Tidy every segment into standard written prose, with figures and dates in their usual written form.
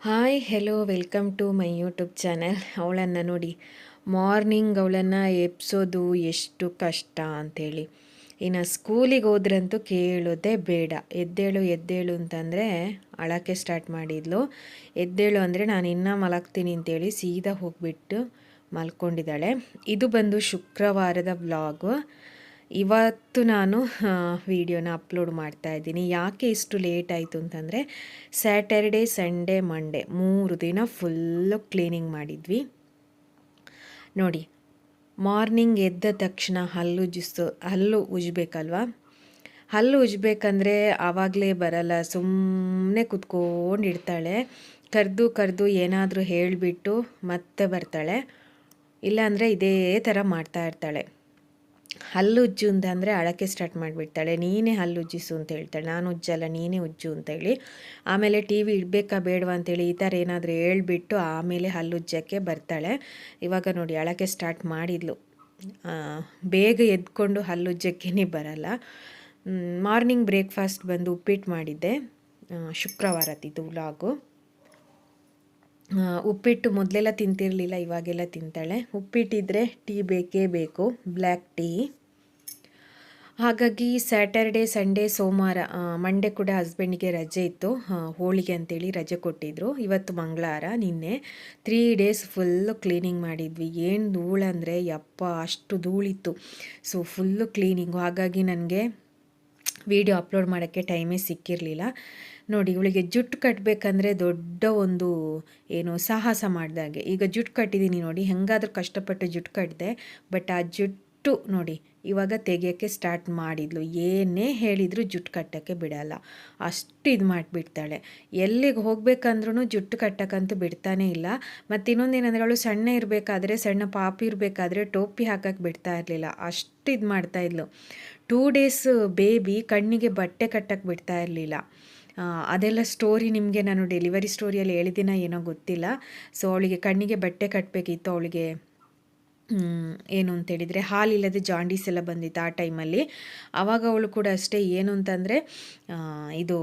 Hi hello welcome to my YouTube channel. ಅವಳನ್ನು ನೋಡಿ, morning ಅವಳನ್ನು ಎಬ್ಸೋದು ಎಷ್ಟು ಕಷ್ಟ ಅಂಥೇಳಿ. ಇನ್ನು ಸ್ಕೂಲಿಗೆ ಹೋದ್ರಂತೂ ಕೇಳೋದೇ ಬೇಡ. ಎದ್ದೇಳು ಎದ್ದೇಳು ಅಂತಂದರೆ ಅಳೋಕ್ಕೆ ಸ್ಟಾರ್ಟ್ ಮಾಡಿದ್ಲು. ಎದ್ದೇಳು ಅಂದರೆ ನಾನು ಇನ್ನೂ ಮಲಗ್ತೀನಿ ಅಂತೇಳಿ ಸೀದಾ ಹೋಗಿಬಿಟ್ಟು ಮಲ್ಕೊಂಡಿದ್ದಾಳೆ. ಇದು ಬಂದು ಶುಕ್ರವಾರದ ವ್ಲಾಗು. ಇವತ್ತು ನಾನು ವಿಡಿಯೋನ ಅಪ್ಲೋಡ್ ಮಾಡ್ತಾ ಇದ್ದೀನಿ. ಯಾಕೆ ಇಷ್ಟು ಲೇಟ್ ಆಯಿತು ಅಂತಂದರೆ, ಸ್ಯಾಟರ್ಡೇ ಸಂಡೇ ಮಂಡೇ 3 ದಿನ ಫುಲ್ಲು ಕ್ಲೀನಿಂಗ್ ಮಾಡಿದ್ವಿ. ನೋಡಿ, ಮಾರ್ನಿಂಗ್ ಎದ್ದ ತಕ್ಷಣ ಹಲ್ಲು ಉಜ್ಬೇಕಲ್ವ. ಹಲ್ಲು ಉಜ್ಬೇಕಂದ್ರೆ ಆವಾಗಲೇ ಬರಲ್ಲ, ಸುಮ್ಮನೆ ಕುತ್ಕೊಂಡಿರ್ತಾಳೆ. ಕರೆದು ಏನಾದರೂ ಹೇಳಿಬಿಟ್ಟು ಮತ್ತೆ ಬರ್ತಾಳೆ. ಇಲ್ಲಾಂದರೆ ಇದೇ ಥರ ಮಾಡ್ತಾ ಇರ್ತಾಳೆ. ಹಲ್ಲು ಉಜ್ಜು ಅಂತಂದರೆ ಅಳಕ್ಕೆ ಸ್ಟಾರ್ಟ್ ಮಾಡಿಬಿಡ್ತಾಳೆ. ನೀನೇ ಹಲ್ಲು ಉಜ್ಜಿಸು ಅಂತ ಹೇಳ್ತಾಳೆ. ನಾನು ಉಜ್ಜಲ್ಲ, ನೀನೇ ಉಜ್ಜು ಅಂತೇಳಿ. ಆಮೇಲೆ ಟಿ ವಿ ಇಡಬೇಕಾ ಬೇಡವಾ ಅಂತೇಳಿ ಈ ಥರ ಏನಾದರೂ ಹೇಳ್ಬಿಟ್ಟು ಆಮೇಲೆ ಹಲ್ಲು ಉಜ್ಜೋಕ್ಕೆ ಬರ್ತಾಳೆ. ಇವಾಗ ನೋಡಿ, ಅಳಕ್ಕೆ ಸ್ಟಾರ್ಟ್ ಮಾಡಿದ್ಲು. ಬೇಗ ಎದ್ಕೊಂಡು ಹಲ್ಲು ಉಜ್ಜಕ್ಕೇ ಬರಲ್ಲ. ಮಾರ್ನಿಂಗ್ ಬ್ರೇಕ್ಫಾಸ್ಟ್ ಬಂದು ಉಪ್ಪಿಟ್ಟು ಮಾಡಿದ್ದೆ. ಶುಕ್ರವಾರದಿದ್ದು ವ್ಲಾಗು. ಉಪ್ಪಿಟ್ಟು ಮೊದಲೆಲ್ಲ ತಿಂತಿರಲಿಲ್ಲ, ಇವಾಗೆಲ್ಲ ತಿಂತಾಳೆ. ಉಪ್ಪಿಟ್ಟಿದ್ರೆ ಟೀ ಬೇಕೇ ಬೇಕು, ಬ್ಲ್ಯಾಕ್ ಟೀ. ಹಾಗಾಗಿ ಸ್ಯಾಟರ್ಡೇ ಸಂಡೇ ಸೋಮವಾರ ಮಂಡೇ ಕೂಡ ಹಸ್ಬೆಂಡಿಗೆ ರಜೆ ಇತ್ತು, ಹೋಳಿಗೆ ಅಂತೇಳಿ ರಜೆ ಕೊಟ್ಟಿದ್ದರು. ಇವತ್ತು ಮಂಗಳವಾರ. ನಿನ್ನೆ 3 ಡೇಸ್ ಫುಲ್ಲು ಕ್ಲೀನಿಂಗ್ ಮಾಡಿದ್ವಿ. ಏನು ಧೂಳಂದರೆ ಯಪ್ಪ, ಅಷ್ಟು ಧೂಳಿತ್ತು. So full cleaning. ಹಾಗಾಗಿ ನನಗೆ ವಿಡಿಯೋ ಅಪ್ಲೋಡ್ ಮಾಡೋಕ್ಕೆ ಟೈಮೇ ಸಿಕ್ಕಿರಲಿಲ್ಲ. ನೋಡಿ, ಇವಳಿಗೆ ಜುಟ್ಟು ಕಟ್ಟಬೇಕಂದ್ರೆ ದೊಡ್ಡ ಒಂದು ಸಾಹಸ ಮಾಡ್ದಾಗೆ. ಈಗ ಜುಟ್ಟು ಕಟ್ಟಿದ್ದೀನಿ ನೋಡಿ, ಹೆಂಗಾದ್ರೂ ಕಷ್ಟಪಟ್ಟು ಜುಟ್ಟು ಕಟ್ಟಿದೆ. ಬಟ್ ಆ ಜುಟ್ಟು ನೋಡಿ ಇವಾಗ ತೆಗಿಯೋಕ್ಕೆ ಸ್ಟಾರ್ಟ್ ಮಾಡಿದ್ಲು. ಏನೇ ಹೇಳಿದರೂ ಜುಟ್ಟು ಕಟ್ಟೋಕ್ಕೆ ಬಿಡಲ್ಲ, ಅಷ್ಟು ಇದು ಮಾಡಿಬಿಡ್ತಾಳೆ. ಎಲ್ಲಿಗೆ ಹೋಗ್ಬೇಕಂದ್ರೂ ಜುಟ್ಟು ಕಟ್ಟೋಕ್ಕಂತೂ ಬಿಡ್ತಾನೇ ಇಲ್ಲ. ಮತ್ತು ಇನ್ನೊಂದೇನೆಂದರೆ, ಅವಳು ಸಣ್ಣ ಇರಬೇಕಾದ್ರೆ, ಸಣ್ಣ ಪಾಪು ಇರಬೇಕಾದ್ರೆ ಟೋಪಿ ಹಾಕೋಕ್ಕೆ ಬಿಡ್ತಾ ಇರಲಿಲ್ಲ, ಅಷ್ಟು ಇದು ಮಾಡ್ತಾಯಿದ್ಲು. 2 ಡೇಸ್ ಬೇಬಿ ಕಣ್ಣಿಗೆ ಬಟ್ಟೆ ಕಟ್ಟಕ್ಕೆ ಬಿಡ್ತಾ ಇರಲಿಲ್ಲ. ಅದೆಲ್ಲ ಸ್ಟೋರಿ ನಿಮಗೆ ನಾನು ಡೆಲಿವರಿ ಸ್ಟೋರಿಯಲ್ಲಿ ಹೇಳಿದ್ದೀನ ಏನೋ ಗೊತ್ತಿಲ್ಲ. ಸೊ ಅವಳಿಗೆ ಕಣ್ಣಿಗೆ ಬಟ್ಟೆ ಕಟ್ಟಬೇಕಿತ್ತು. ಅವಳಿಗೆ ಏನು ಅಂತೇಳಿದರೆ ಹಾಲಿಲ್ಲದೆ ಜಾಂಡೀಸ್ ಎಲ್ಲ ಬಂದಿತ್ತು ಆ ಟೈಮಲ್ಲಿ. ಆವಾಗ ಅವಳು ಕೂಡ ಅಷ್ಟೇ, ಏನು ಅಂತಂದರೆ ಇದು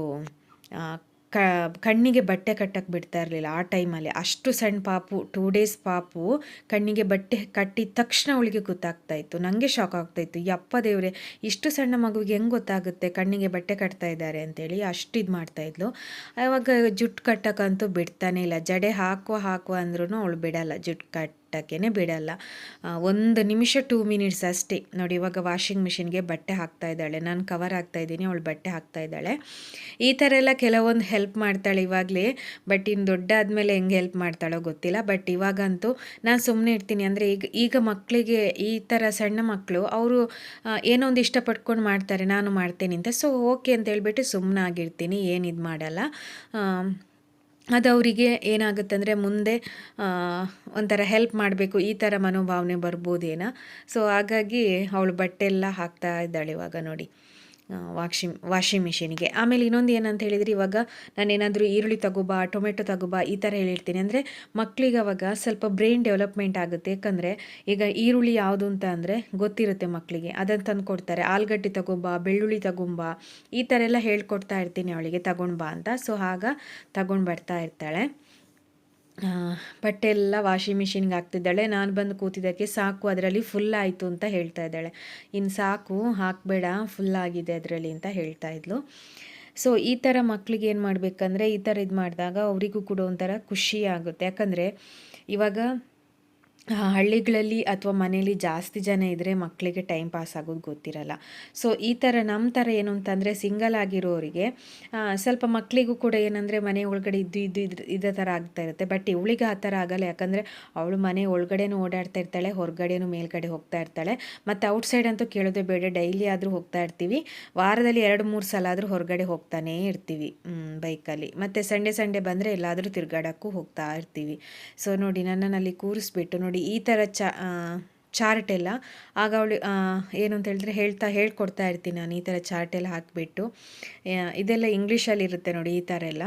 ಕಣ್ಣಿಗೆ ಬಟ್ಟೆ ಕಟ್ಟಕ್ಕೆ ಬಿಡ್ತಾ ಇರಲಿಲ್ಲ ಆ ಟೈಮಲ್ಲಿ. ಅಷ್ಟು ಸಣ್ಣ ಪಾಪು, 2 ಡೇಸ್ ಪಾಪು ಕಣ್ಣಿಗೆ ಬಟ್ಟೆ ಕಟ್ಟಿದ ತಕ್ಷಣ ಅವಳಿಗೆ ಗೊತ್ತಾಗ್ತಾಯಿತ್ತು. ನನಗೆ ಶಾಕ್ ಆಗ್ತಾಯಿತ್ತು, ಯಪ್ಪ ದೇವ್ರೆ, ಇಷ್ಟು ಸಣ್ಣ ಮಗುವಿಗೆ ಹೆಂಗೆ ಗೊತ್ತಾಗುತ್ತೆ ಕಣ್ಣಿಗೆ ಬಟ್ಟೆ ಕಟ್ತಾ ಇದ್ದಾರೆ ಅಂತೇಳಿ. ಅಷ್ಟು ಇದು ಮಾಡ್ತಾಯಿದ್ಲು. ಆವಾಗ ಜುಟ್ಟು ಕಟ್ಟಕ್ಕಂತೂ ಬಿಡ್ತಾನೆ ಇಲ್ಲ. ಜಡೆ ಹಾಕುವ ಅಂದ್ರೂ ಅವಳು ಬಿಡಲ್ಲ, ಜುಟ್ಟು ಕಟ್ಟಕ್ಕೇ ಬಿಡಲ್ಲ. 1 ನಿಮಿಷ 2 ಮಿನಿಟ್ಸ್ ಅಷ್ಟೇ. ನೋಡಿ, ಇವಾಗ ವಾಷಿಂಗ್ ಮಿಷಿನ್ಗೆ ಬಟ್ಟೆ ಹಾಕ್ತಾ ಇದ್ದಾಳೆ, ನಾನು ಕವರ್ ಹಾಕ್ತಾಯಿದ್ದೀನಿ, ಅವಳು ಬಟ್ಟೆ ಹಾಕ್ತಾ ಇದ್ದಾಳೆ. ಈ ಥರ ಎಲ್ಲ ಕೆಲವೊಂದು ಹೆಲ್ಪ್ ಮಾಡ್ತಾಳೆ ಇವಾಗಲೇ. ಬಟ್ ಇನ್ನು ದೊಡ್ಡ ಆದಮೇಲೆ ಹೆಂಗೆ ಹೆಲ್ಪ್ ಮಾಡ್ತಾಳೋ ಗೊತ್ತಿಲ್ಲ. ಬಟ್ ಇವಾಗಂತೂ ನಾನು ಸುಮ್ಮನೆ ಇರ್ತೀನಿ. ಅಂದರೆ ಈಗ ಮಕ್ಕಳಿಗೆ ಈ ಥರ ಸಣ್ಣ ಮಕ್ಕಳು ಅವರು ಏನೋ ಒಂದು ಇಷ್ಟಪಟ್ಕೊಂಡು ಮಾಡ್ತಾರೆ, ನಾನು ಮಾಡ್ತೇನೆ ಅಂತ. ಸೊ ಓಕೆ ಅಂತ ಹೇಳ್ಬಿಟ್ಟು ಸುಮ್ಮನೆ ಆಗಿರ್ತೀನಿ, ಏನು ಇದು ಮಾಡಲ್ಲ. ಅದು ಅವರಿಗೆ ಏನಾಗುತ್ತೆ ಅಂದರೆ ಮುಂದೆ ಒಂಥರ ಹೆಲ್ಪ್ ಮಾಡಬೇಕು ಈ ಥರ ಮನೋಭಾವನೆ ಬರ್ಬೋದೇನೋ. ಸೊ ಹಾಗಾಗಿ ಅವಳು ಬಟ್ಟೆ ಎಲ್ಲ ಹಾಕ್ತಾ ಇದ್ದಾಳೆ ಇವಾಗ ನೋಡಿ ವಾಷಿಂಗ್ ಮಿಷಿನಿಗೆ. ಆಮೇಲೆ ಇನ್ನೊಂದು ಏನಂತ ಹೇಳಿದರೆ, ಇವಾಗ ನಾನೇನಾದರೂ ಈರುಳ್ಳಿ ತಗೋಬಾ, ಟೊಮೆಟೊ ತಗೋಬಾ ಈ ಥರ ಹೇಳಿರ್ತೀನಿ. ಅಂದರೆ ಮಕ್ಕಳಿಗೆ ಅವಾಗ ಸ್ವಲ್ಪ ಬ್ರೈನ್ ಡೆವಲಪ್ಮೆಂಟ್ ಆಗುತ್ತೆ. ಯಾಕಂದರೆ ಈಗ ಈರುಳ್ಳಿ ಯಾವುದು ಅಂತ ಅಂದರೆ ಗೊತ್ತಿರುತ್ತೆ ಮಕ್ಕಳಿಗೆ, ಅದನ್ನು ತಂದು ಕೊಡ್ತಾರೆ. ಆಲೂಗಡ್ಡೆ ತಗೋಬಾ, ಬೆಳ್ಳುಳ್ಳಿ ತಗೊಂಬಾ, ಈ ಥರ ಎಲ್ಲ ಹೇಳ್ಕೊಡ್ತಾ ಇರ್ತೀನಿ ಅವಳಿಗೆ, ತಗೊಂಡು ಬಾ ಅಂತ. ಸೊ ಆಗ ತಗೊಂಡು ಬರ್ತಾ ಇರ್ತಾಳೆ. ಬಟ್ಟೆ ಎಲ್ಲ ವಾಷಿಂಗ್ ಮಿಷಿನ್ಗೆ ಹಾಕ್ತಿದ್ದಾಳೆ. ನಾನು ಬಂದು ಕೂತಿದ್ದಕ್ಕೆ ಸಾಕು, ಅದರಲ್ಲಿ ಫುಲ್ ಆಯಿತು ಅಂತ ಹೇಳ್ತಾ ಇದ್ದಾಳೆ. ಇನ್ನು ಸಾಕು, ಹಾಕಬೇಡ, ಫುಲ್ ಆಗಿದೆ ಅದರಲ್ಲಿ ಅಂತ ಹೇಳ್ತಾ ಇದ್ಲು. ಸೊ ಈ ಥರ ಮಕ್ಕಳಿಗೆ ಏನು ಮಾಡಬೇಕಂದ್ರೆ, ಈ ಥರ ಇದು ಮಾಡಿದಾಗ ಅವರಿಗೂ ಕೂಡ ಒಂಥರ ಖುಷಿ ಆಗುತ್ತೆ. ಯಾಕಂದರೆ ಇವಾಗ ಹಳ್ಳಿಗಳಲ್ಲಿ ಅಥವಾ ಮನೇಲಿ ಜಾಸ್ತಿ ಜನ ಇದ್ದರೆ ಮಕ್ಕಳಿಗೆ ಟೈಮ್ ಪಾಸ್ ಆಗೋದು ಗೊತ್ತಿರಲ್ಲ. ಸೊ ಈ ಥರ ನಮ್ಮ ಥರ ಏನು ಅಂತಂದರೆ, ಸಿಂಗಲ್ ಆಗಿರೋರಿಗೆ ಸ್ವಲ್ಪ ಮಕ್ಕಳಿಗೂ ಕೂಡ ಏನಂದರೆ ಮನೆ ಒಳಗಡೆ ಇದೇ ಥರ ಆಗ್ತಾ ಇರುತ್ತೆ. ಬಟ್ ಇವಳಿಗೆ ಆ ಥರ ಆಗಲ್ಲ. ಯಾಕಂದರೆ ಅವಳು ಮನೆ ಒಳಗಡೆನೂ ಓಡಾಡ್ತಾ ಇರ್ತಾಳೆ, ಹೊರಗಡೆನೂ ಮೇಲ್ಗಡೆ ಹೋಗ್ತಾ ಇರ್ತಾಳೆ. ಮತ್ತು ಔಟ್ಸೈಡ್ ಅಂತೂ ಕೇಳೋದೇ ಬೇಡ, ಡೈಲಿ ಆದರೂ ಹೋಗ್ತಾ ಇರ್ತೀವಿ. ವಾರದಲ್ಲಿ 2-3 ಸಲ ಆದರೂ ಹೊರಗಡೆ ಹೋಗ್ತಾನೇ ಇರ್ತೀವಿ ಬೈಕಲ್ಲಿ. ಮತ್ತು ಸಂಡೇ ಬಂದರೆ ಎಲ್ಲಾದರೂ ತಿರುಗಾಡೋಕ್ಕೂ ಹೋಗ್ತಾ ಇರ್ತೀವಿ. ಸೊ ನೋಡಿ, ನನ್ನಲ್ಲಿ ಕೂರಿಸ್ಬಿಟ್ಟು ನೋಡಿ ಈ ಥರ ಚಾರ್ಟ್ ಎಲ್ಲ ಆಗ ಅವಳು ಏನು ಅಂತ ಹೇಳಿದ್ರೆ ಹೇಳ್ಕೊಡ್ತಾ ಇರ್ತೀನಿ ನಾನು. ಈ ಥರ ಚಾರ್ಟ್ ಎಲ್ಲ ಹಾಕಿಬಿಟ್ಟು, ಇದೆಲ್ಲ ಇಂಗ್ಲೀಷಲ್ಲಿ ಇರುತ್ತೆ ನೋಡಿ ಈ ಥರ ಎಲ್ಲ.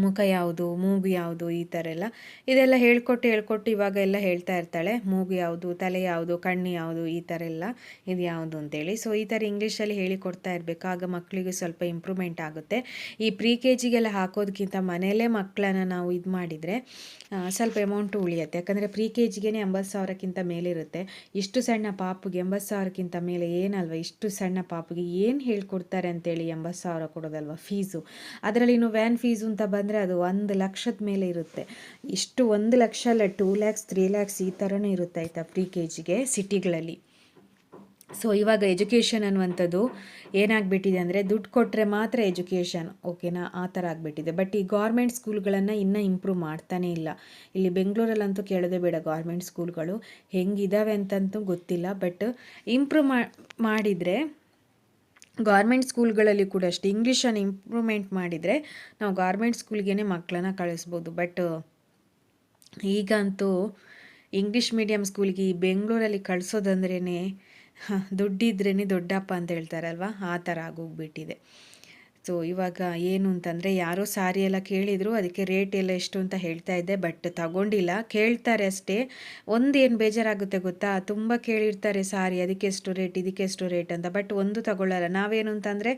ಮುಖ ಯಾವುದು, ಮೂಗು ಯಾವುದು, ಈ ಥರ ಎಲ್ಲ ಇದೆಲ್ಲ ಹೇಳ್ಕೊಟ್ಟು ಇವಾಗ ಎಲ್ಲ ಹೇಳ್ತಾ ಇರ್ತಾಳೆ. ಮೂಗು ಯಾವುದು, ತಲೆ ಯಾವುದು, ಕಣ್ಣು ಯಾವುದು, ಈ ಥರ ಎಲ್ಲ ಇದು ಯಾವುದು ಅಂತೇಳಿ. ಸೊ ಈ ಥರ ಇಂಗ್ಲೀಷಲ್ಲಿ ಹೇಳಿಕೊಡ್ತಾ ಇರಬೇಕು. ಆಗ ಮಕ್ಕಳಿಗೆ ಸ್ವಲ್ಪ ಇಂಪ್ರೂವ್ಮೆಂಟ್ ಆಗುತ್ತೆ. ಈ ಪ್ರಿ ಕೆ ಜಿಗೆಲ್ಲ ಹಾಕೋದಕ್ಕಿಂತ ಮನೆಯಲ್ಲೇ ಮಕ್ಕಳನ್ನು ನಾವು ಇದು ಮಾಡಿದರೆ ಸ್ವಲ್ಪ ಅಮೌಂಟು ಉಳಿಯುತ್ತೆ. ಯಾಕಂದರೆ ಪ್ರಿ ಕೆ ಜಿಗೆ 80,000ಕ್ಕಿಂತ ಮೇಲಿರುತ್ತೆ. ಇಷ್ಟು ಸಣ್ಣ ಪಾಪುಗೆ 80,000ಕ್ಕಿಂತ ಮೇಲೆ ಏನಲ್ವ, ಇಷ್ಟು ಸಣ್ಣ ಪಾಪುಗೆ ಏನು ಹೇಳ್ಕೊಡ್ತಾರೆ ಅಂತೇಳಿ 80,000 ಕೊಡೋದಲ್ವ ಫೀಸು. ಅದರಲ್ಲಿ ಇನ್ನು ವ್ಯಾನ್ ಫೀಸು ಅಂತ ಬಂದರೆ ಅದು 1 ಲಕ್ಷದ ಮೇಲೆ ಇರುತ್ತೆ. ಇಷ್ಟು 1 ಲಕ್ಷ ಅಲ್ಲ, 2 ಲ್ಯಾಕ್ಸ್ 3 ಲ್ಯಾಕ್ಸ್ ಈ ಥರನೂ ಇರುತ್ತೆ ಆಯಿತಾ ಪ್ರಿ ಕೆ ಜಿಗೆ ಸಿಟಿಗಳಲ್ಲಿ. ಸೊ ಇವಾಗ ಎಜುಕೇಷನ್ ಅನ್ನುವಂಥದ್ದು ಏನಾಗ್ಬಿಟ್ಟಿದೆ ಅಂದರೆ ದುಡ್ಡು ಕೊಟ್ಟರೆ ಮಾತ್ರ ಎಜುಕೇಷನ್, ಓಕೆನಾ, ಆ ಥರ ಆಗಿಬಿಟ್ಟಿದೆ. ಬಟ್ ಈ ಗೌರ್ಮೆಂಟ್ ಸ್ಕೂಲ್ಗಳನ್ನು ಇನ್ನೂ ಇಂಪ್ರೂವ್ ಮಾಡ್ತಾನೇ ಇಲ್ಲ. ಇಲ್ಲಿ ಬೆಂಗಳೂರಲ್ಲಂತೂ ಕೇಳೋದೇ ಬೇಡ, ಗೌರ್ಮೆಂಟ್ ಸ್ಕೂಲ್ಗಳು ಹೆಂಗಿದ್ದಾವೆ ಅಂತಂತೂ ಗೊತ್ತಿಲ್ಲ. ಬಟ್ ಇಂಪ್ರೂವ್ ಮಾಡಿದರೆ ಗೌರ್ಮೆಂಟ್ ಸ್ಕೂಲ್ಗಳಲ್ಲಿ ಕೂಡ ಅಷ್ಟೇ ಇಂಗ್ಲೀಷನ್ನು ಇಂಪ್ರೂವ್ಮೆಂಟ್ ಮಾಡಿದರೆ ನಾವು ಗೌರ್ಮೆಂಟ್ ಸ್ಕೂಲ್ಗೇ ಮಕ್ಕಳನ್ನ ಕಳಿಸ್ಬೋದು. ಬಟ್ ಈಗಂತೂ ಇಂಗ್ಲೀಷ್ ಮೀಡಿಯಮ್ ಸ್ಕೂಲ್ಗೆ ಈ ಬೆಂಗಳೂರಲ್ಲಿ ಕಳಿಸೋದಂದ್ರೇ ದುಡ್ಡಿದ್ರೇ ದೊಡ್ಡಪ್ಪ ಅಂತ ಹೇಳ್ತಾರಲ್ವ, ಆ ಥರ ಆಗೋಗ್ಬಿಟ್ಟಿದೆ. ಸೊ ಇವಾಗ ಏನು ಅಂತಂದರೆ ಯಾರೋ ಸಾರಿ ಎಲ್ಲ ಕೇಳಿದರು, ಅದಕ್ಕೆ ರೇಟ್ ಎಲ್ಲ ಎಷ್ಟು ಅಂತ ಹೇಳ್ತಾ ಇದ್ದೆ. ಬಟ್ ತಗೊಂಡಿಲ್ಲ, ಕೇಳ್ತಾರೆ ಅಷ್ಟೇ. ಏನು ಬೇಜಾರಾಗುತ್ತೆ ಗೊತ್ತಾ, ತುಂಬ ಕೇಳಿರ್ತಾರೆ ಸಾರಿ, ಅದಕ್ಕೆ ಎಷ್ಟು ರೇಟ್, ಇದಕ್ಕೆ ಎಷ್ಟು ರೇಟ್ ಅಂತ. ಬಟ್ ಒಂದು ತಗೊಳ್ಳಲ್ಲ. ನಾವೇನು ಅಂತಂದರೆ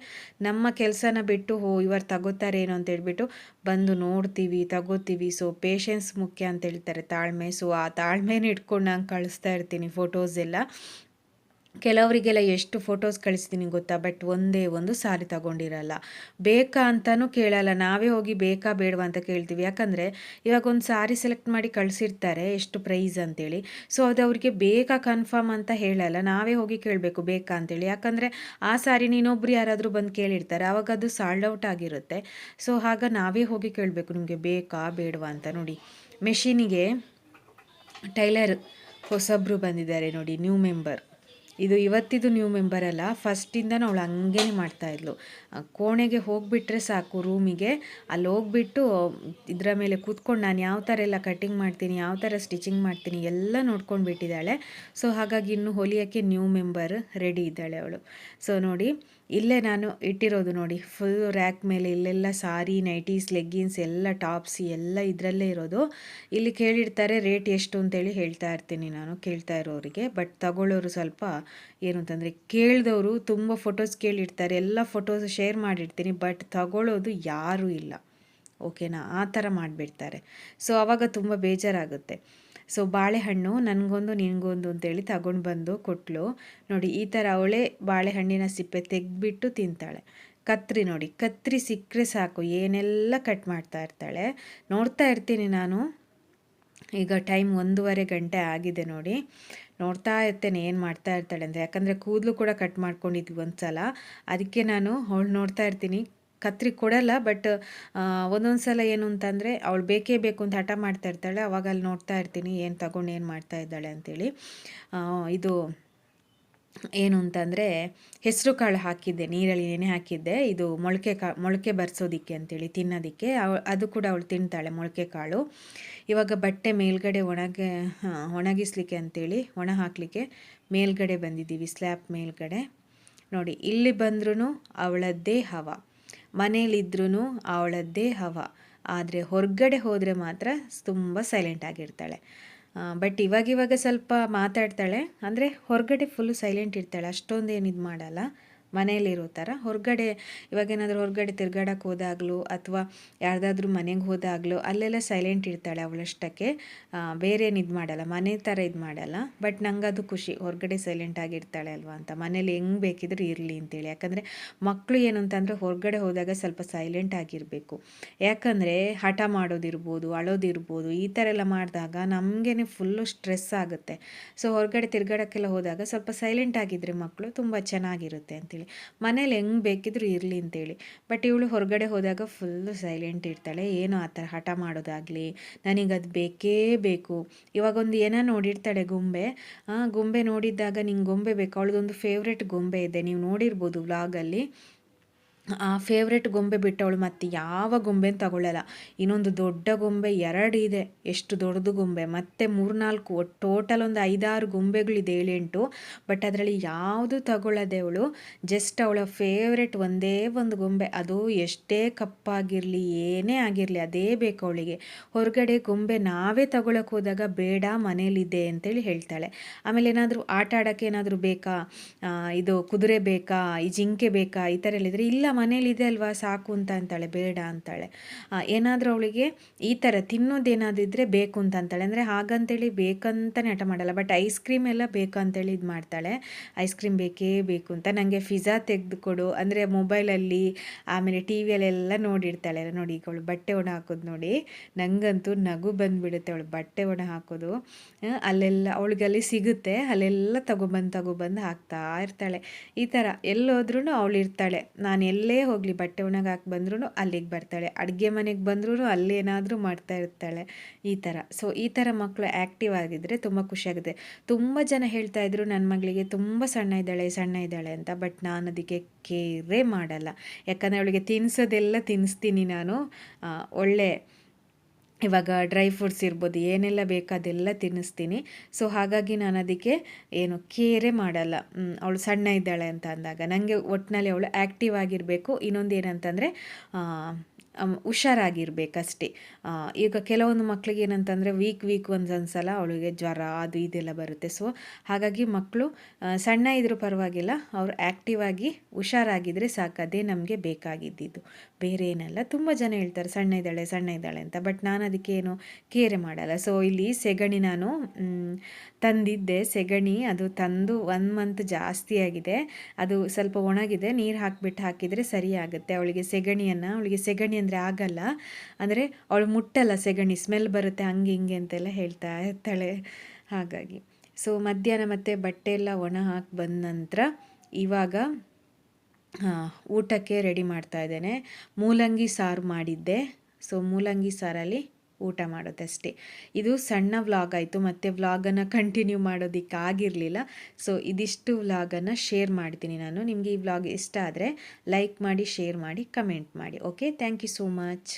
ನಮ್ಮ ಕೆಲಸನ ಬಿಟ್ಟು ಇವರು ತಗೋತಾರೆ ಏನೋ ಅಂತ ಹೇಳ್ಬಿಟ್ಟು ಬಂದು ನೋಡ್ತೀವಿ, ತಗೋತೀವಿ. ಸೊ ಪೇಷನ್ಸ್ ಮುಖ್ಯ ಅಂತ ಹೇಳ್ತಾರೆ, ತಾಳ್ಮೆ. ಸೊ ಆ ತಾಳ್ಮೆನ ಇಟ್ಕೊಂಡು ನಾನು ಕಳಿಸ್ತಾ ಇರ್ತೀನಿ ಫೋಟೋಸ್ ಎಲ್ಲ. ಕೆಲವರಿಗೆಲ್ಲ ಎಷ್ಟು ಫೋಟೋಸ್ ಕಳಿಸ್ತೀನಿ ಗೊತ್ತಾ, ಬಟ್ ಒಂದೇ ಒಂದು ಸಾರಿ ತಗೊಂಡಿರಲ್ಲ. ಬೇಕಾ ಅಂತಲೂ ಕೇಳಲ್ಲ, ನಾವೇ ಹೋಗಿ ಬೇಕಾ ಬೇಡವಾ ಅಂತ ಕೇಳ್ತೀವಿ. ಯಾಕಂದರೆ ಇವಾಗ ಒಂದು ಸಾರಿ ಸೆಲೆಕ್ಟ್ ಮಾಡಿ ಕಳಿಸಿರ್ತಾರೆ ಎಷ್ಟು ಪ್ರೈಸ್ ಅಂತೇಳಿ. ಸೊ ಅದು ಅವ್ರಿಗೆ ಬೇಕಾ ಕನ್ಫರ್ಮ್ ಅಂತ ಹೇಳಲ್ಲ, ನಾವೇ ಹೋಗಿ ಕೇಳಬೇಕು ಬೇಕಾ ಅಂತೇಳಿ. ಯಾಕಂದರೆ ಆ ಸಾರಿ ಇನ್ನೊಬ್ರು ಯಾರಾದರೂ ಬಂದು ಕೇಳಿರ್ತಾರೆ, ಆವಾಗ ಅದು ಸಾಲ್ಡ್ ಔಟ್ ಆಗಿರುತ್ತೆ. ಸೊ ಆಗ ನಾವೇ ಹೋಗಿ ಕೇಳಬೇಕು ನಿಮಗೆ ಬೇಕಾ ಬೇಡವಾ ಅಂತ. ನೋಡಿ ಮೆಷಿನಿಗೆ ಟೈಲರ್ ಹೊಸಬ್ರು ಬಂದಿದ್ದಾರೆ ನೋಡಿ, ನ್ಯೂ ಮೆಂಬರ್. ಇದು ಇವತ್ತಿದು ನ್ಯೂ ಮೆಂಬರ್ ಅಲ್ಲ, ಫಸ್ಟಿಂದನೂ ಅವಳು ಹಂಗೇ ಮಾಡ್ತಾಯಿದ್ಲು. ಕೋಣೆಗೆ ಹೋಗಿಬಿಟ್ರೆ ಸಾಕು, ರೂಮಿಗೆ ಅಲ್ಲಿ ಹೋಗ್ಬಿಟ್ಟು ಇದರ ಮೇಲೆ ಕೂತ್ಕೊಂಡು ನಾನು ಯಾವ ಥರ ಎಲ್ಲ ಕಟ್ಟಿಂಗ್ ಮಾಡ್ತೀನಿ, ಯಾವ ಥರ ಸ್ಟಿಚಿಂಗ್ ಮಾಡ್ತೀನಿ ಎಲ್ಲ ನೋಡ್ಕೊಂಡು ಬಿಟ್ಟಿದ್ದಾಳೆ. ಸೊ ಹಾಗಾಗಿ ಇನ್ನು ಹೊಲಿಯೋಕ್ಕೆ ನ್ಯೂ ಮೆಂಬರ್ ರೆಡಿ ಇದ್ದಾಳೆ ಅವಳು. ಸೊ ನೋಡಿ ಇಲ್ಲೇ ನಾನು ಇಟ್ಟಿರೋದು ನೋಡಿ, ಫುಲ್ ರ್ಯಾಕ್ ಮೇಲೆ ಇಲ್ಲೆಲ್ಲ ಸಾರಿ, ನೈಟೀಸ್, ಲೆಗ್ಗಿನ್ಸ್ ಎಲ್ಲ, ಟಾಪ್ಸ್ ಎಲ್ಲ ಇದರಲ್ಲೇ ಇರೋದು. ಇಲ್ಲಿ ಕೇಳಿರ್ತಾರೆ ರೇಟ್ ಎಷ್ಟು ಅಂತೇಳಿ ಹೇಳ್ತಾ ಇರ್ತೀನಿ ನಾನು ಕೇಳ್ತಾ ಇರೋರಿಗೆ. ಬಟ್ ತಗೊಳ್ಳೋರು ಸ್ವಲ್ಪ ಏನು ಅಂತಂದರೆ ಕೇಳಿದವರು ತುಂಬ ಫೋಟೋಸ್ ಕೇಳಿರ್ತಾರೆ, ಎಲ್ಲ ಫೋಟೋಸ್ ಶೇರ್ ಮಾಡಿರ್ತೀನಿ. ಬಟ್ ತಗೊಳ್ಳೋದು ಯಾರೂ ಇಲ್ಲ, ಓಕೆನಾ, ಆ ಥರ ಮಾಡಿಬಿಡ್ತಾರೆ. ಸೊ ಆವಾಗ ತುಂಬ ಬೇಜಾರಾಗುತ್ತೆ. ಸೊ ಬಾಳೆಹಣ್ಣು ನನಗೊಂದು ನಿನಗೊಂದು ಅಂತೇಳಿ ತಗೊಂಡು ಬಂದು ಕೊಟ್ಟಳು ನೋಡಿ. ಈ ಥರ ಅವಳೇ ಬಾಳೆಹಣ್ಣಿನ ಸಿಪ್ಪೆ ತೆಗೆದ್ಬಿಟ್ಟು ತಿಂತಾಳೆ. ಕತ್ರಿ ನೋಡಿ, ಕತ್ರಿ ಸಿಕ್ಕರೆ ಸಾಕು ಏನೆಲ್ಲ ಕಟ್ ಮಾಡ್ತಾ ಇರ್ತಾಳೆ. ನೋಡ್ತಾ ಇರ್ತೀನಿ ನಾನು. ಈಗ ಟೈಮ್ 1:30 ಗಂಟೆ ಆಗಿದೆ ನೋಡಿ. ನೋಡ್ತಾ ಇರ್ತೇನೆ ಏನು ಮಾಡ್ತಾ ಇರ್ತಾಳೆ ಅಂತ. ಯಾಕಂದರೆ ಕೂದಲು ಕೂಡ ಕಟ್ ಮಾಡ್ಕೊಂಡಿದ್ವಿ ಒಂದು ಸಲ, ಅದಕ್ಕೆ ನಾನು ಅವಳು ನೋಡ್ತಾ ಇರ್ತೀನಿ. ಕತ್ರಿ ಕೊಡಲ್ಲ, ಬಟ್ ಒಂದೊಂದು ಸಲ ಏನು ಅಂತಂದರೆ ಅವಳು ಬೇಕೇ ಬೇಕು ಅಂತ ಹಠ ಮಾಡ್ತಾ ಇರ್ತಾಳೆ. ಅವಾಗ ಅಲ್ಲಿ ನೋಡ್ತಾ ಇರ್ತೀನಿ ಏನು ತಗೊಂಡು ಏನು ಮಾಡ್ತಾ ಇದ್ದಾಳೆ ಅಂತೇಳಿ. ಇದು ಏನು ಅಂತಂದರೆ ಹೆಸರು ಕಾಳು ಹಾಕಿದ್ದೆ, ನೀರಲ್ಲಿ ನೆನೆ ಹಾಕಿದ್ದೆ. ಇದು ಮೊಳಕೆ ಬರ್ಸೋದಕ್ಕೆ ಅಂತೇಳಿ ತಿನ್ನೋದಕ್ಕೆ. ಅದು ಕೂಡ ಅವಳು ತಿಂತಾಳೆ ಮೊಳಕೆ ಕಾಳು. ಇವಾಗ ಬಟ್ಟೆ ಮೇಲ್ಗಡೆ ಒಣಗಿಸ್ಲಿಕ್ಕೆ ಅಂತೇಳಿ ಒಣ ಹಾಕಲಿಕ್ಕೆ ಮೇಲ್ಗಡೆ ಬಂದಿದ್ದೀವಿ, ಸ್ಲ್ಯಾಬ್ ಮೇಲ್ಗಡೆ ನೋಡಿ. ಇಲ್ಲಿ ಬಂದ್ರೂ ಅವಳದ್ದೇ ಹವ, ಮನೇಲಿದ್ರೂ ಅವಳದ್ದೇ ಹವ. ಆದರೆ ಹೊರಗಡೆ ಹೋದರೆ ಮಾತ್ರ ತುಂಬ ಸೈಲೆಂಟ್ ಆಗಿರ್ತಾಳೆ. ಬಟ್ ಇವಾಗ ಸ್ವಲ್ಪ ಮಾತಾಡ್ತಾಳೆ, ಅಂದರೆ ಹೊರಗಡೆ ಫುಲ್ಲು ಸೈಲೆಂಟ್ ಇರ್ತಾಳೆ, ಅಷ್ಟೊಂದು ಏನು ಇದು ಮಾಡಲ್ಲ. ಮನೆಯಲ್ಲಿರೋ ಥರ ಹೊರಗಡೆ ಇವಾಗೇನಾದರೂ ಹೊರಗಡೆ ತಿರ್ಗಾಡಕ್ಕೆ ಹೋದಾಗಲೂ ಅಥವಾ ಯಾರ್ದಾದ್ರೂ ಮನೆಗೆ ಹೋದಾಗಲೂ ಅಲ್ಲೆಲ್ಲ ಸೈಲೆಂಟ್ ಇರ್ತಾಳೆ ಅವಳಷ್ಟಕ್ಕೆ. ಬೇರೆ ಏನು ಇದು ಮಾಡಲ್ಲ, ಮನೆ ಥರ ಇದು ಮಾಡಲ್ಲ. ಬಟ್ ನಂಗೆ ಅದು ಖುಷಿ, ಹೊರಗಡೆ ಸೈಲೆಂಟ್ ಆಗಿರ್ತಾಳೆ ಅಲ್ವಾ ಅಂತ. ಮನೇಲಿ ಹೆಂಗೆ ಬೇಕಿದ್ರೂ ಇರಲಿ ಅಂತೇಳಿ. ಯಾಕಂದರೆ ಮಕ್ಕಳು ಏನು ಅಂತಂದರೆ ಹೊರಗಡೆ ಹೋದಾಗ ಸ್ವಲ್ಪ ಸೈಲೆಂಟ್ ಆಗಿರಬೇಕು. ಯಾಕಂದರೆ ಹಠ ಮಾಡೋದಿರ್ಬೋದು, ಅಳೋದಿರ್ಬೋದು, ಈ ಥರ ಎಲ್ಲ ಮಾಡಿದಾಗ ನಮಗೇ ಫುಲ್ಲು ಸ್ಟ್ರೆಸ್ ಆಗುತ್ತೆ. ಸೊ ಹೊರಗಡೆ ತಿರ್ಗಾಡೋಕ್ಕೆಲ್ಲ ಹೋದಾಗ ಸ್ವಲ್ಪ ಸೈಲೆಂಟ್ ಆಗಿದ್ದರೆ ಮಕ್ಕಳು ತುಂಬ ಚೆನ್ನಾಗಿರುತ್ತೆ ಅಂತೇಳಿ. ಮನೇಲಿ ಹೆಂಗೆ ಬೇಕಿದ್ರೂ ಇರಲಿ ಅಂತೇಳಿ. ಬಟ್ ಇವಳು ಹೊರಗಡೆ ಹೋದಾಗ ಫುಲ್ಲು ಸೈಲೆಂಟ್ ಇರ್ತಾಳೆ. ಏನು ಆ ಥರ ಹಠ ಮಾಡೋದಾಗಲಿ, ನನಗದು ಬೇಕೇ ಬೇಕು. ಇವಾಗೊಂದು ಏನೋ ನೋಡಿರ್ತಾಳೆ ಗೊಂಬೆ ನೋಡಿದ್ದಾಗ ನಿಂಗೆ ಗೊಂಬೆ ಬೇಕು, ಅವಳದೊಂದು ಫೇವ್ರೆಟ್ ಗೊಂಬೆ ಇದೆ, ನೀವು ನೋಡಿರ್ಬೋದು ವ್ಲಾಗಲ್ಲಿ. ಆ ಫೇವ್ರೆಟ್ ಗೊಂಬೆ ಬಿಟ್ಟು ಅವಳು ಮತ್ತೆ ಯಾವ ಗೊಂಬೆನ ತಗೊಳ್ಳಲ್ಲ. ಇನ್ನೊಂದು ದೊಡ್ಡ ಗೊಂಬೆ 2 ಇದೆ, ಎಷ್ಟು ದೊಡ್ಡದು ಗೊಂಬೆ, ಮತ್ತು 3-4 ಟೋಟಲ್ ಒಂದು 5-6 ಗೊಂಬೆಗಳಿದೆ, 7-8. ಬಟ್ ಅದರಲ್ಲಿ ಯಾವುದು ತಗೊಳ್ಳದೆ ಅವಳು. ಜಸ್ಟ್ ಅವಳ ಫೇವ್ರೆಟ್ ಒಂದೇ ಒಂದು ಗೊಂಬೆ, ಅದು ಎಷ್ಟೇ ಕಪ್ಪಾಗಿರಲಿ ಏನೇ ಆಗಿರಲಿ ಅದೇ ಬೇಕು ಅವಳಿಗೆ. ಹೊರಗಡೆ ಗೊಂಬೆ ನಾವೇ ತಗೊಳಕ್ಕೆ ಹೋದಾಗ ಬೇಡ ಮನೇಲಿದೆ ಅಂತೇಳಿ ಹೇಳ್ತಾಳೆ. ಆಮೇಲೆ ಏನಾದರೂ ಆಟ ಆಡೋಕ್ಕೆ ಏನಾದರೂ ಬೇಕಾ, ಇದು ಕುದುರೆ ಬೇಕಾ, ಈ ಜಿಂಕೆ ಬೇಕಾ, ಈ ಥರ ಹೇಳಿದರೆ ಇಲ್ಲ ಮನೇಲಿದೆ ಅಲ್ವಾ ಸಾಕು ಅಂತ ಅಂತಾಳೆ, ಬೇಡ ಅಂತಾಳೆ. ಏನಾದರೂ ಅವಳಿಗೆ ಈ ಥರ ತಿನ್ನೋದೇನಾದರೂ ಇದ್ದರೆ ಬೇಕು ಅಂತ ಅಂತಾಳೆ. ಅಂದರೆ ಹಾಗಂತೇಳಿ ಬೇಕಂತಲೇ ಹಠ ಮಾಡಲ್ಲ. ಬಟ್ ಐಸ್ ಕ್ರೀಮ್ ಎಲ್ಲ ಬೇಕು ಅಂತೇಳಿ ಇದು ಮಾಡ್ತಾಳೆ. ಐಸ್ ಕ್ರೀಮ್ ಬೇಕೇ ಬೇಕು ಅಂತ. ನನಗೆ ಪಿಜ್ಜಾ ತೆಗೆದುಕೊಡು ಅಂದರೆ ಮೊಬೈಲಲ್ಲಿ ಆಮೇಲೆ ಟಿ ವಿಯಲ್ಲೆಲ್ಲ ನೋಡಿರ್ತಾಳೆ. ನೋಡಿ ಈಗ ಅವಳು ಬಟ್ಟೆ ಒಣ ಹಾಕೋದು ನೋಡಿ, ನನಗಂತೂ ನಗು ಬಂದುಬಿಡುತ್ತೆ. ಅವಳು ಬಟ್ಟೆ ಒಣ ಹಾಕೋದು ಅಲ್ಲೆಲ್ಲ ಅವಳಿಗೆ ಅಲ್ಲಿ ಸಿಗುತ್ತೆ, ಅಲ್ಲೆಲ್ಲ ತಗೊಬಂದು ಹಾಕ್ತಾ ಇರ್ತಾಳೆ. ಈ ಥರ ಎಲ್ಲೋದ್ರೂ ಅವಳು ಇರ್ತಾಳೆ. ನಾನು ಎಲ್ಲೇ ಹೋಗಲಿ ಬಟ್ಟೆ ಒಣಗಿ ಹಾಕಿ ಬಂದ್ರೂ ಅಲ್ಲಿಗೆ ಬರ್ತಾಳೆ, ಅಡುಗೆ ಮನೆಗೆ ಬಂದ್ರೂ ಅಲ್ಲೇನಾದರೂ ಮಾಡ್ತಾ ಇರ್ತಾಳೆ ಈ ಥರ. ಸೊ ಈ ಥರ ಮಕ್ಕಳು ಆ್ಯಕ್ಟಿವ್ ಆಗಿದ್ದರೆ ತುಂಬ ಖುಷಿಯಾಗುತ್ತೆ. ತುಂಬ ಜನ ಹೇಳ್ತಾ ಇದ್ರು ನನ್ನ ಮಗಳಿಗೆ ತುಂಬ ಸಣ್ಣ ಇದ್ದಾಳೆ ಅಂತ. ಬಟ್ ನಾನು ಅದಕ್ಕೆ ಕೇರೇ ಮಾಡಲ್ಲ. ಯಾಕಂದರೆ ಅವಳಿಗೆ ತಿನ್ನಿಸೋದೆಲ್ಲ ತಿನ್ನಿಸ್ತೀನಿ ನಾನು. ಒಳ್ಳೆ ಇವಾಗ ಡ್ರೈ ಫ್ರೂಟ್ಸ್ ಇರ್ಬೋದು, ಏನೆಲ್ಲ ಬೇಕು ಅದೆಲ್ಲ ತಿನ್ನಿಸ್ತೀನಿ. ಸೊ ಹಾಗಾಗಿ ನಾನು ಅದಕ್ಕೆ ಏನು ಕೇರೇ ಮಾಡಲ್ಲ. ಅವಳು ಸಣ್ಣ ಇದ್ದಾಳೆ ಅಂತ ಅಂದಾಗ ನನಗೆ ಒಟ್ಟಿನಲ್ಲಿ ಅವಳು ಆ್ಯಕ್ಟಿವ್ ಆಗಿರಬೇಕು. ಇನ್ನೊಂದು ಏನಂತಂದರೆ ಹುಷಾರಾಗಿರ್ಬೇಕಷ್ಟೇ. ಈಗ ಕೆಲವೊಂದು ಮಕ್ಕಳಿಗೆ ಏನಂತಂದರೆ ವೀಕ್ ಒಂದೊಂದು ಸಲ ಅವಳಿಗೆ ಜ್ವರ ಅದು ಇದೆಲ್ಲ ಬರುತ್ತೆ. ಸೊ ಹಾಗಾಗಿ ಮಕ್ಕಳು ಸಣ್ಣ ಇದ್ರೂ ಪರವಾಗಿಲ್ಲ, ಅವರು ಆ್ಯಕ್ಟಿವ್ ಆಗಿ ಹುಷಾರಾಗಿದ್ದರೆ ಸಾಕು, ಅದೇ ನಮಗೆ ಬೇಕಾಗಿದ್ದಿದ್ದು, ಬೇರೆ ಏನಲ್ಲ. ತುಂಬ ಜನ ಹೇಳ್ತಾರೆ ಸಣ್ಣ ಇದ್ದಾಳೆ ಅಂತ. ಬಟ್ ನಾನು ಅದಕ್ಕೆ ಏನು ಕೇರೆ ಮಾಡಲ್ಲ. ಸೊ ಇಲ್ಲಿ ಸೆಗಣಿ ನಾನು ತಂದಿದ್ದೆ. ಸೆಗಣಿ ಅದು ತಂದು 1 ಮಂತ್ ಜಾಸ್ತಿ ಆಗಿದೆ. ಅದು ಸ್ವಲ್ಪ ಒಣಗಿದೆ, ನೀರು ಹಾಕಿದರೆ ಸರಿ ಆಗುತ್ತೆ. ಅವಳಿಗೆ ಸೆಗಣಿ ಅಂದರೆ ಆಗಲ್ಲ, ಅಂದರೆ ಅವಳು ಮುಟ್ಟಲ್ಲ ಸೆಗಣಿ, ಸ್ಮೆಲ್ ಬರುತ್ತೆ ಹಂಗೆ ಹಿಂಗೆ ಅಂತೆಲ್ಲ ಹೇಳ್ತಾ ಇರ್ತಾಳೆ. ಹಾಗಾಗಿ ಸೊ ಮಧ್ಯಾಹ್ನ ಮತ್ತೆ ಬಟ್ಟೆ ಎಲ್ಲ ಒಣ ಹಾಕಿ ಬಂದ ನಂತರ ಇವಾಗ ಊಟಕ್ಕೆ ರೆಡಿ ಮಾಡ್ತಾ ಇದ್ದೇನೆ. ಮೂಲಂಗಿ ಸಾರು ಮಾಡಿದ್ದೆ. ಸೊ ಮೂಲಂಗಿ ಸಾರಲ್ಲಿ ಊಟ ಮಾಡೋದಷ್ಟೇ. ಇದು ಸಣ್ಣ ವ್ಲಾಗ್ ಆಯಿತು, ಮತ್ತು ವ್ಲಾಗನ್ನು ಕಂಟಿನ್ಯೂ ಮಾಡೋದಕ್ಕಾಗಿರಲಿಲ್ಲ. ಸೊ ಇದಿಷ್ಟು ವ್ಲಾಗನ್ನು ಶೇರ್ ಮಾಡ್ತೀನಿ ನಾನು. ನಿಮಗೆ ಈ ವ್ಲಾಗ್ ಇಷ್ಟ ಆದರೆ ಲೈಕ್ ಮಾಡಿ, ಶೇರ್ ಮಾಡಿ, ಕಮೆಂಟ್ ಮಾಡಿ. Okay, thank you so much.